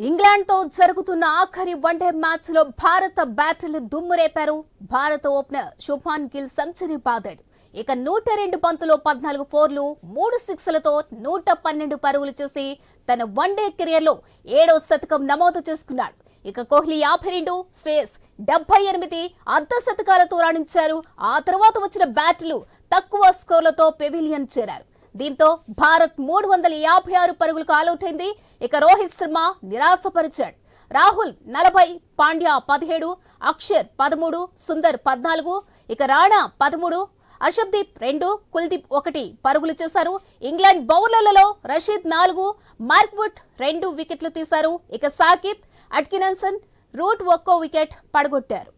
England తో జరుగుతున్న ఆఖరి వన్డే మ్యాచ్ లో భారత బ్యాటర్లు దుమ్మురేపారు. భారత ఓపెనర్ శుభ్మాన్ గిల్ సెంచరీ బాదాడు. ఇక 102 బంతుల్లో 14 ఫోర్లు 3 సిక్స్లతో 112 పరుగులు చేసి తన వన్డే కెరీర్ లో 7వ శతకం నమోదు చేసుకున్నాడు. ఇక కోహ్లీ 52, శ్రేయస్ 78 అర్ధ శతకాలతో రాణించారు. ఆ తర్వాత వచ్చిన బ్యాట్లు తక్కువ స్కోర్లతో పెవిలియన్ చేరారు. దీంతో భారత్ 356 పరుగులకు ఆలౌట్ అయింది. ఇక రోహిత్ శర్మ నిరాశపరిచాడు. రాహుల్ 40, పాండ్యా 17, అక్షర్ 13, సుందర్ 14, ఇక రాణా 13, హర్షదీప్ 2, కుల్దీప్ 1 పరుగులు చేశారు. ఇంగ్లాండ్ బౌలర్లలో రషీద్ 4, మార్క్వుడ్ 2 వికెట్లు తీశారు. ఇక సాకిబ్, అట్కిన్సన్, రూట్ 1 వికెట్ పడగొట్టారు.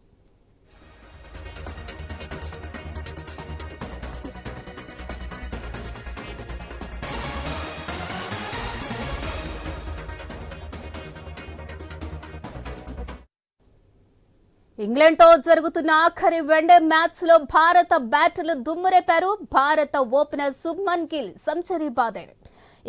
ఇంగ్లాండ్ తో జరుగుతున్న ఆఖరి వన్డే మ్యాచ్ లో భారత బ్యాటర్లు దుమ్మురేపారు. భారత ఓపెనర్ శుభ్మన్ గిల్ సెంచరీ బాదాడు.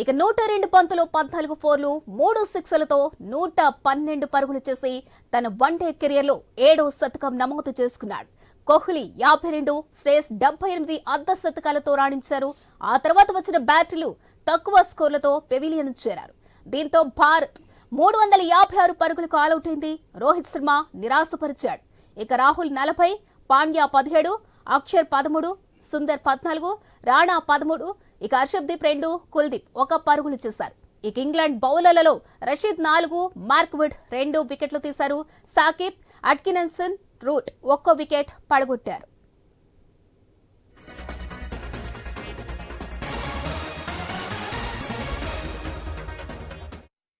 ఇక 102 బంతుల్లో 14 ఫోర్లు 3 సిక్స్లతో 112 పరుగులు చేసి తన వన్డే కెరీర్ లో 7వ శతకం నమోదు చేసుకున్నాడు. కోహ్లీ 52, శ్రేయస్ 78 అర్ధ శతకాలతో రాణించారు. ఆ తర్వాత వచ్చిన బ్యాట్లు తక్కువ స్కోర్లతో పెవిలియన్ చేరారు. దీంతో భారత్ 356 పరుగులకు ఆలౌట్ అయింది. రోహిత్ శర్మ నిరాశపరిచాడు. ఇక రాహుల్ 40, పాండ్యా 17, అక్షర్ 13, సుందర్ 14, రాణా 13, ఇక హర్షదీప్ 2, కుల్దీప్ 1 పరుగులు చేశారు. ఇక ఇంగ్లాండ్ బౌలర్లలో రషీద్ 4, మార్క్వుడ్ 2 వికెట్లు తీశారు. Saqib, Atkinson, Root 1 wicket పడగొట్టారు.